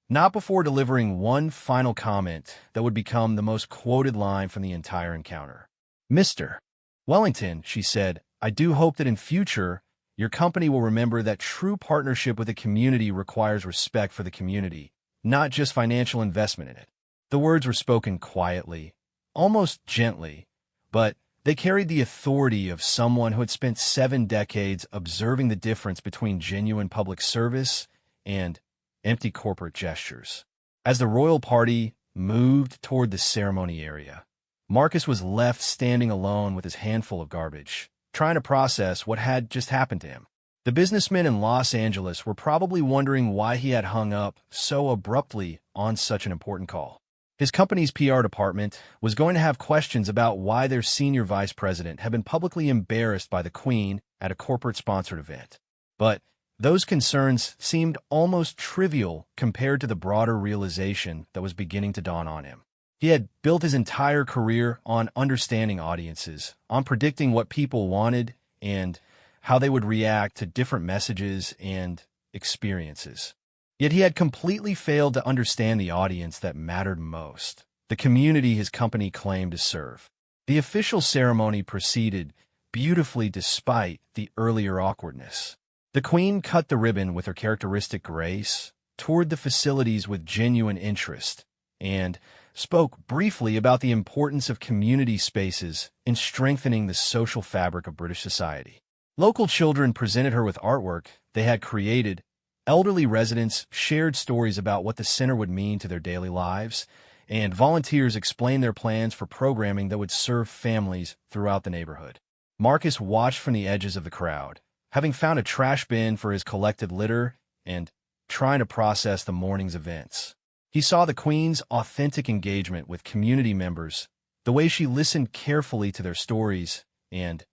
not before delivering one final comment that would become the most quoted line from the entire encounter. "Mr. Wellington," she said, "I do hope that in future, your company will remember that true partnership with the community requires respect for the community, not just financial investment in it." The words were spoken quietly, almost gently, but they carried the authority of someone who had spent 7 decades observing the difference between genuine public service and empty corporate gestures. As the royal party moved toward the ceremony area, Marcus was left standing alone with his handful of garbage, trying to process what had just happened to him. The businessmen in Los Angeles were probably wondering why he had hung up so abruptly on such an important call. His company's PR department was going to have questions about why their senior vice president had been publicly embarrassed by the Queen at a corporate-sponsored event. But those concerns seemed almost trivial compared to the broader realization that was beginning to dawn on him. He had built his entire career on understanding audiences, on predicting what people wanted and how they would react to different messages and experiences. Yet he had completely failed to understand the audience that mattered most, the community his company claimed to serve. The official ceremony proceeded beautifully despite the earlier awkwardness. The Queen cut the ribbon with her characteristic grace, toured the facilities with genuine interest, and spoke briefly about the importance of community spaces in strengthening the social fabric of British society. Local children presented her with artwork they had created. Elderly residents shared stories about what the center would mean to their daily lives, and volunteers explained their plans for programming that would serve families throughout the neighborhood. Marcus watched from the edges of the crowd, having found a trash bin for his collected litter and trying to process the morning's events. He saw the Queen's authentic engagement with community members, the way she listened carefully to their stories and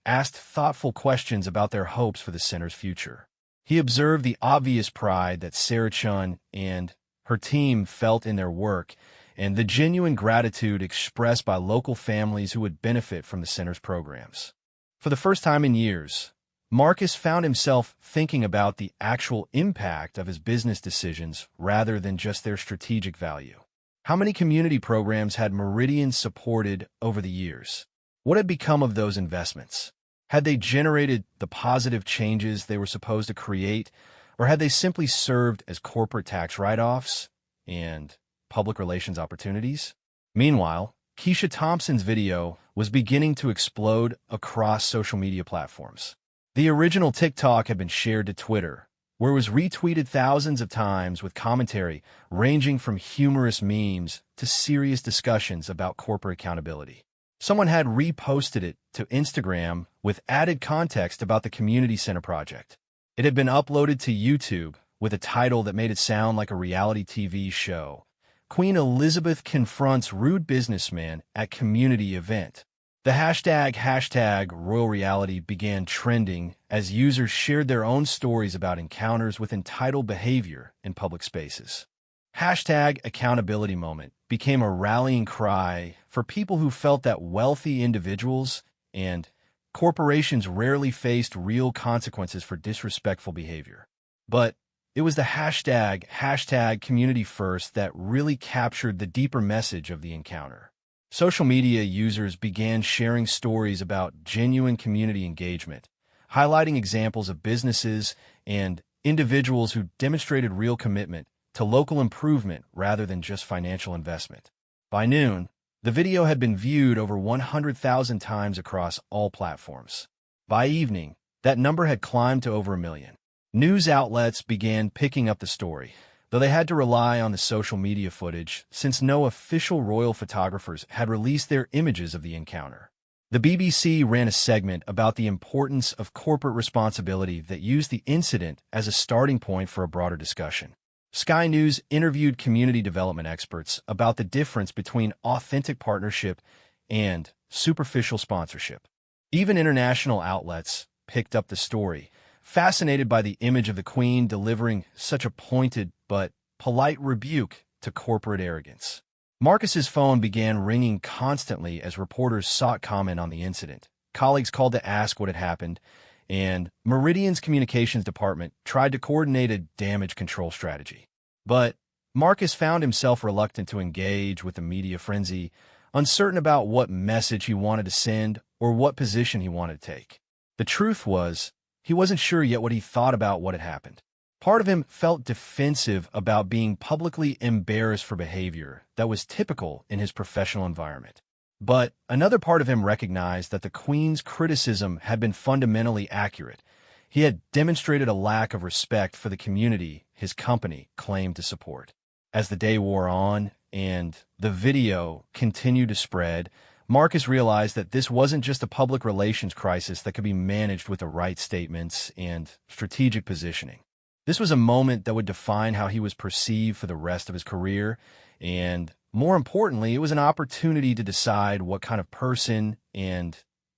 asked thoughtful questions about their hopes for the center's future. He observed the obvious pride that Sarah Chun and her team felt in their work and the genuine gratitude expressed by local families who would benefit from the center's programs. For the first time in years, Marcus found himself thinking about the actual impact of his business decisions rather than just their strategic value. How many community programs had Meridian supported over the years? What had become of those investments? Had they generated the positive changes they were supposed to create, or had they simply served as corporate tax write-offs and public relations opportunities? Meanwhile, Keisha Thompson's video was beginning to explode across social media platforms. The original TikTok had been shared to Twitter, where it was retweeted thousands of times with commentary ranging from humorous memes to serious discussions about corporate accountability. Someone had reposted it to Instagram with added context about the community center project. It had been uploaded to YouTube with a title that made it sound like a reality TV show. Queen Elizabeth confronts rude businessman at community event. The hashtag royal reality began trending as users shared their own stories about encounters with entitled behavior in public spaces. Hashtag accountability moment became a rallying cry for people who felt that wealthy individuals and corporations rarely faced real consequences for disrespectful behavior. But it was the hashtag community first that really captured the deeper message of the encounter. Social media users began sharing stories about genuine community engagement, highlighting examples of businesses and individuals who demonstrated real commitment to local improvement rather than just financial investment. By noon, the video had been viewed over 100,000 times across all platforms. By evening, that number had climbed to over 1 million. News outlets began picking up the story, though they had to rely on the social media footage since no official royal photographers had released their images of the encounter. The BBC ran a segment about the importance of corporate responsibility that used the incident as a starting point for a broader discussion. Sky News interviewed community development experts about the difference between authentic partnership and superficial sponsorship. Even international outlets picked up the story, fascinated by the image of the Queen delivering such a pointed but polite rebuke to corporate arrogance. Marcus's phone began ringing constantly as reporters sought comment on the incident. Colleagues called to ask what had happened, and Meridian's communications department tried to coordinate a damage control strategy. But Marcus found himself reluctant to engage with the media frenzy, uncertain about what message he wanted to send or what position he wanted to take. The truth was, he wasn't sure yet what he thought about what had happened. Part of him felt defensive about being publicly embarrassed for behavior that was typical in his professional environment. But another part of him recognized that the Queen's criticism had been fundamentally accurate. He had demonstrated a lack of respect for the community his company claimed to support. As the day wore on and the video continued to spread, Marcus realized that this wasn't just a public relations crisis that could be managed with the right statements and strategic positioning. This was a moment that would define how he was perceived for the rest of his career, and more importantly, it was an opportunity to decide what kind of person and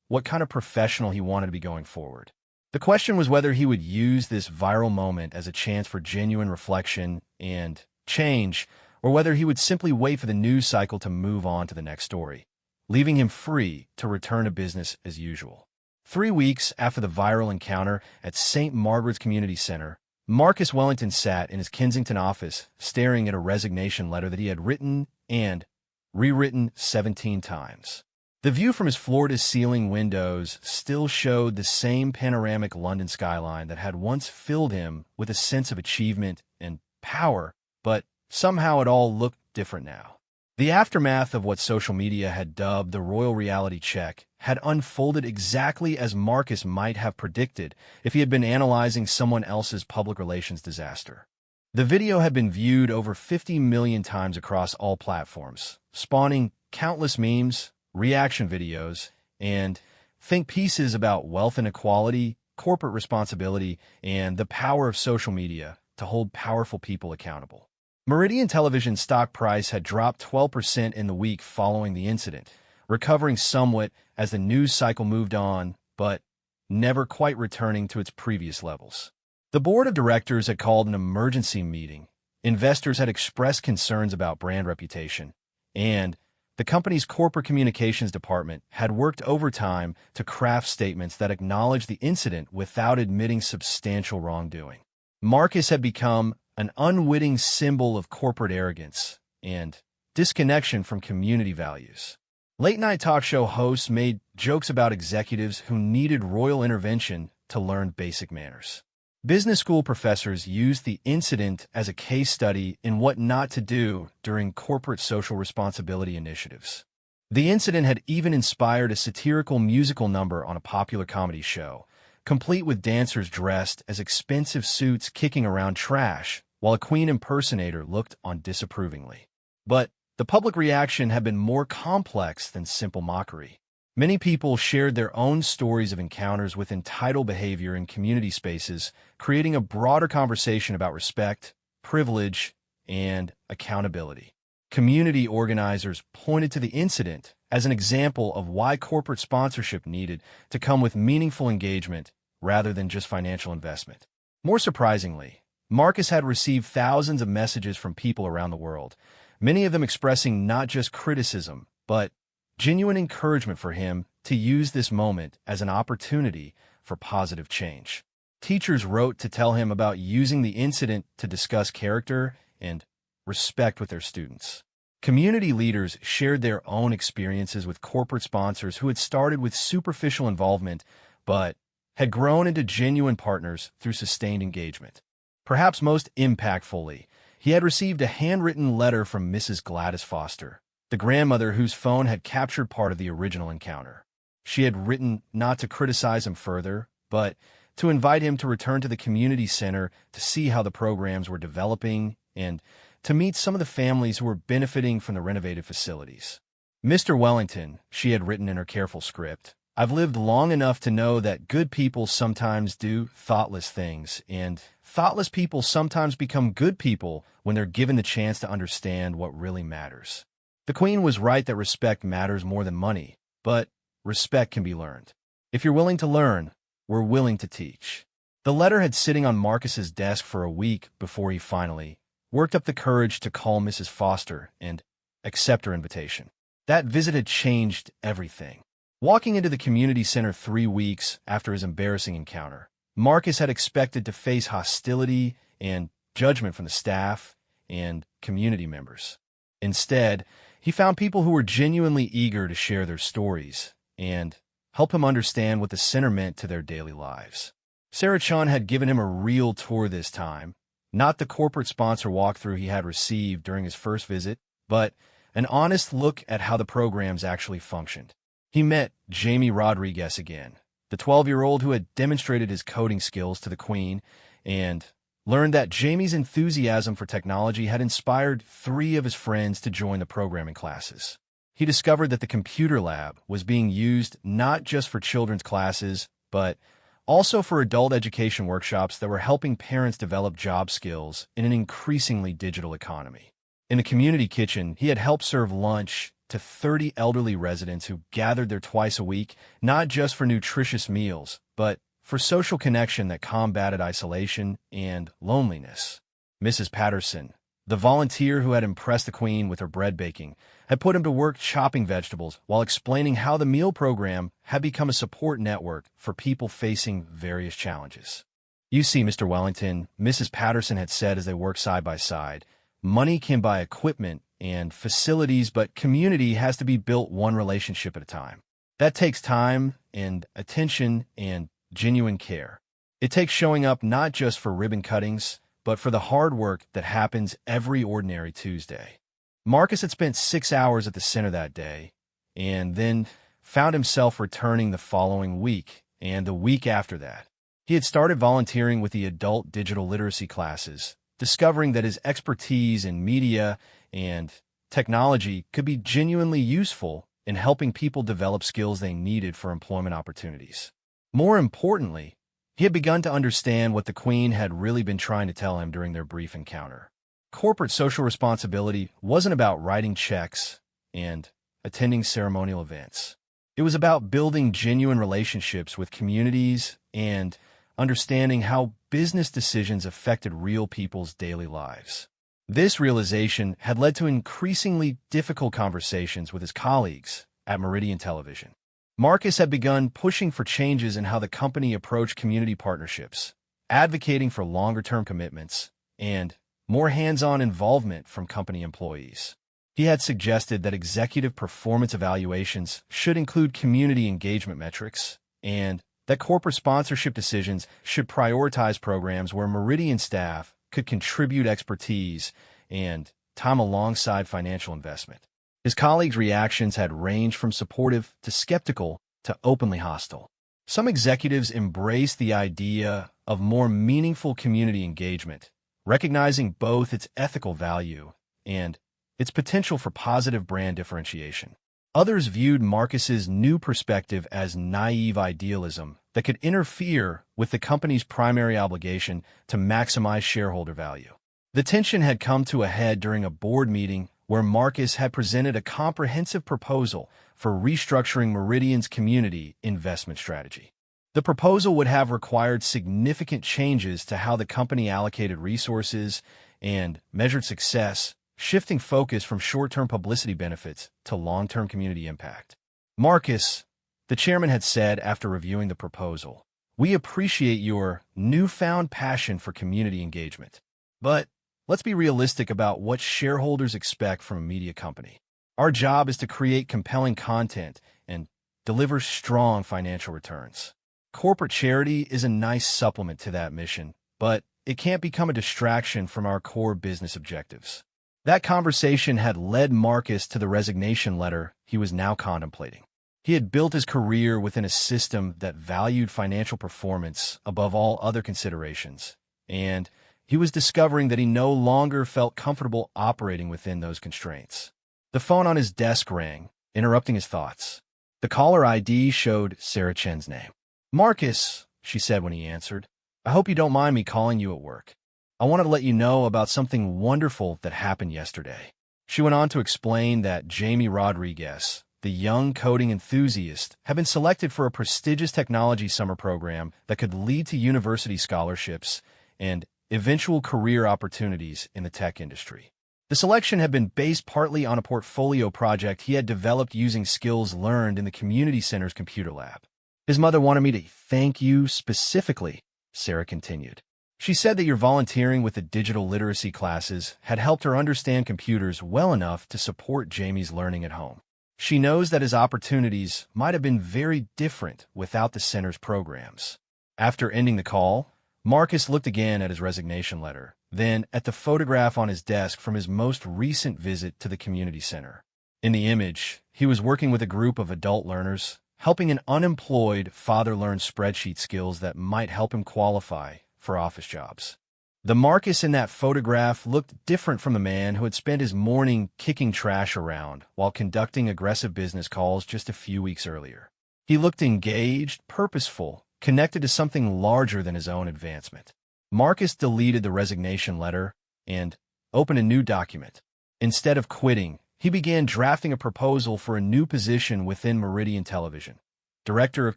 what kind of professional he wanted to be going forward. The question was whether he would use this viral moment as a chance for genuine reflection and change, or whether he would simply wait for the news cycle to move on to the next story, leaving him free to return to business as usual. 3 weeks after the viral encounter at St. Margaret's Community Center, Marcus Wellington sat in his Kensington office staring at a resignation letter that he had written and rewritten 17 times. The view from his floor-to-ceiling windows still showed the same panoramic London skyline that had once filled him with a sense of achievement and power, but somehow it all looked different now. The aftermath of what social media had dubbed the royal reality check had unfolded exactly as Marcus might have predicted if he had been analyzing someone else's public relations disaster. The video had been viewed over 50 million times across all platforms, spawning countless memes, reaction videos, and Think pieces about wealth inequality, corporate responsibility, and the power of social media to hold powerful people accountable. Meridian Television's stock price had dropped 12% in the week following the incident, recovering somewhat as the news cycle moved on, but never quite returning to its previous levels. The board of directors had called an emergency meeting. Investors had expressed concerns about brand reputation, and the company's corporate communications department had worked overtime to craft statements that acknowledged the incident without admitting substantial wrongdoing. Marcus had become an unwitting symbol of corporate arrogance and disconnection from community values. Late-night talk show hosts made jokes about executives who needed royal intervention to learn basic manners. Business school professors used the incident as a case study in what not to do during corporate social responsibility initiatives. The incident had even inspired a satirical musical number on a popular comedy show, complete with dancers dressed as expensive suits kicking around trash, while a Queen impersonator looked on disapprovingly. But the public reaction had been more complex than simple mockery. Many people shared their own stories of encounters with entitled behavior in community spaces, creating a broader conversation about respect, privilege, and accountability. Community organizers pointed to the incident as an example of why corporate sponsorship needed to come with meaningful engagement rather than just financial investment. More surprisingly, Marcus had received thousands of messages from people around the world, many of them expressing not just criticism, but genuine encouragement for him to use this moment as an opportunity for positive change. Teachers wrote to tell him about using the incident to discuss character and respect with their students. Community leaders shared their own experiences with corporate sponsors who had started with superficial involvement but had grown into genuine partners through sustained engagement. Perhaps most impactfully, he had received a handwritten letter from Mrs. Gladys Foster, the grandmother whose phone had captured part of the original encounter. She had written not to criticize him further, but to invite him to return to the community center to see how the programs were developing and to meet some of the families who were benefiting from the renovated facilities. Mr. Wellington, she had written in her careful script, I've lived long enough to know that good people sometimes do thoughtless things, and thoughtless people sometimes become good people when they're given the chance to understand what really matters. The Queen was right that respect matters more than money, but respect can be learned. If you're willing to learn, we're willing to teach. The letter had sitting on Marcus's desk for a week before he finally worked up the courage to call Mrs. Foster and accept her invitation. That visit had changed everything. Walking into the community center 3 weeks after his embarrassing encounter, Marcus had expected to face hostility and judgment from the staff and community members. Instead, he found people who were genuinely eager to share their stories and help him understand what the center meant to their daily lives. Sarah Chun had given him a real tour this time, not the corporate sponsor walkthrough he had received during his first visit, but an honest look at how the programs actually functioned. He met Jamie Rodriguez again, the 12-year-old who had demonstrated his coding skills to the Queen, and learned that Jamie's enthusiasm for technology had inspired 3 of his friends to join the programming classes. He discovered that the computer lab was being used not just for children's classes, but also for adult education workshops that were helping parents develop job skills in an increasingly digital economy. In the community kitchen, he had helped serve lunch to 30 elderly residents who gathered there twice a week, not just for nutritious meals, but for social connection that combated isolation and loneliness. Mrs. Patterson, the volunteer who had impressed the Queen with her bread baking, had put him to work chopping vegetables while explaining how the meal program had become a support network for people facing various challenges. You see, Mr. Wellington, Mrs. Patterson had said as they worked side by side, money can buy equipment and facilities, but community has to be built one relationship at a time. That takes time and attention and genuine care. It takes showing up not just for ribbon cuttings, but for the hard work that happens every ordinary Tuesday. Marcus had spent 6 hours at the center that day, and then found himself returning the following week and the week after that. He had started volunteering with the adult digital literacy classes, discovering that his expertise in media and technology could be genuinely useful in helping people develop skills they needed for employment opportunities. More importantly, he had begun to understand what the Queen had really been trying to tell him during their brief encounter. Corporate social responsibility wasn't about writing checks and attending ceremonial events. It was about building genuine relationships with communities and understanding how business decisions affected real people's daily lives. This realization had led to increasingly difficult conversations with his colleagues at Meridian Television. Marcus had begun pushing for changes in how the company approached community partnerships, advocating for longer-term commitments and more hands-on involvement from company employees. He had suggested that executive performance evaluations should include community engagement metrics and that corporate sponsorship decisions should prioritize programs where Meridian staff could contribute expertise and time alongside financial investment. His colleagues' reactions had ranged from supportive to skeptical to openly hostile. Some executives embraced the idea of more meaningful community engagement, recognizing both its ethical value and its potential for positive brand differentiation. Others viewed Marcus's new perspective as naive idealism that could interfere with the company's primary obligation to maximize shareholder value. The tension had come to a head during a board meeting where Marcus had presented a comprehensive proposal for restructuring Meridian's community investment strategy. The proposal would have required significant changes to how the company allocated resources and measured success, shifting focus from short-term publicity benefits to long-term community impact. Marcus, the chairman had said after reviewing the proposal, "We appreciate your newfound passion for community engagement. But let's be realistic about what shareholders expect from a media company. Our job is to create compelling content and deliver strong financial returns. Corporate charity is a nice supplement to that mission, but it can't become a distraction from our core business objectives." That conversation had led Marcus to the resignation letter he was now contemplating. He had built his career within a system that valued financial performance above all other considerations, and he was discovering that he no longer felt comfortable operating within those constraints. The phone on his desk rang, interrupting his thoughts. The caller ID showed Sarah Chen's name. "Marcus," she said when he answered, "I hope you don't mind me calling you at work. I wanted to let you know about something wonderful that happened yesterday." She went on to explain that Jamie Rodriguez, the young coding enthusiast, had been selected for a prestigious technology summer program that could lead to university scholarships and eventual career opportunities in the tech industry. The selection had been based partly on a portfolio project he had developed using skills learned in the community center's computer lab. "His mother wanted me to thank you specifically," Sarah continued. "She said that your volunteering with the digital literacy classes had helped her understand computers well enough to support Jamie's learning at home. She knows that his opportunities might have been very different without the center's programs." After ending the call, Marcus looked again at his resignation letter, then at the photograph on his desk from his most recent visit to the community center. In the image, he was working with a group of adult learners, helping an unemployed father learn spreadsheet skills that might help him qualify for office jobs. The Marcus in that photograph looked different from the man who had spent his morning kicking trash around while conducting aggressive business calls just a few weeks earlier. He looked engaged, purposeful, connected to something larger than his own advancement. Marcus deleted the resignation letter and opened a new document. Instead of quitting, he began drafting a proposal for a new position within Meridian Television, Director of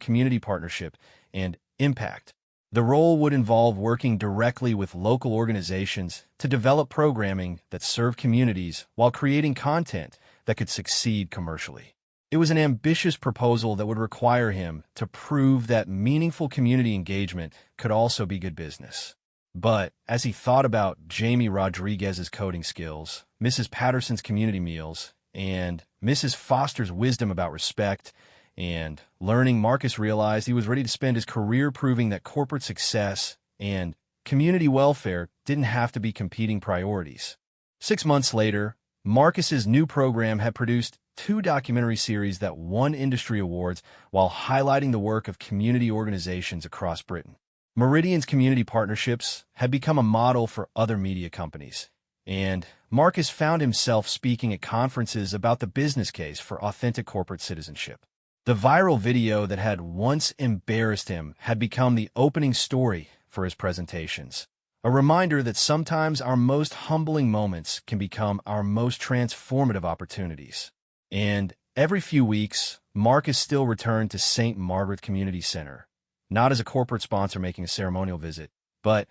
Community Partnership and Impact. The role would involve working directly with local organizations to develop programming that served communities while creating content that could succeed commercially. It was an ambitious proposal that would require him to prove that meaningful community engagement could also be good business. But as he thought about Jamie Rodriguez's coding skills, Mrs. Patterson's community meals, and Mrs. Foster's wisdom about respect and learning, Marcus realized he was ready to spend his career proving that corporate success and community welfare didn't have to be competing priorities. 6 months later, Marcus's new program had produced 2 documentary series that won industry awards while highlighting the work of community organizations across Britain. Meridian's community partnerships had become a model for other media companies, And Marcus found himself speaking at conferences about the business case for authentic corporate citizenship. The viral video that had once embarrassed him had become the opening story for his presentations. A reminder that sometimes our most humbling moments can become our most transformative opportunities. And every few weeks, Marcus still returned to St. Margaret Community Center, not as a corporate sponsor making a ceremonial visit, but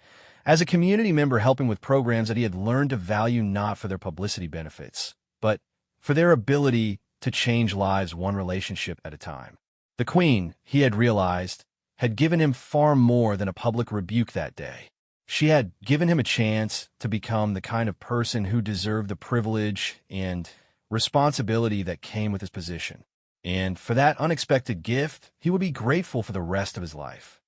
as a community member helping with programs that he had learned to value not for their publicity benefits, but for their ability to change lives one relationship at a time. The Queen, he had realized, had given him far more than a public rebuke that day. She had given him a chance to become the kind of person who deserved the privilege and responsibility that came with his position. And for that unexpected gift, he would be grateful for the rest of his life.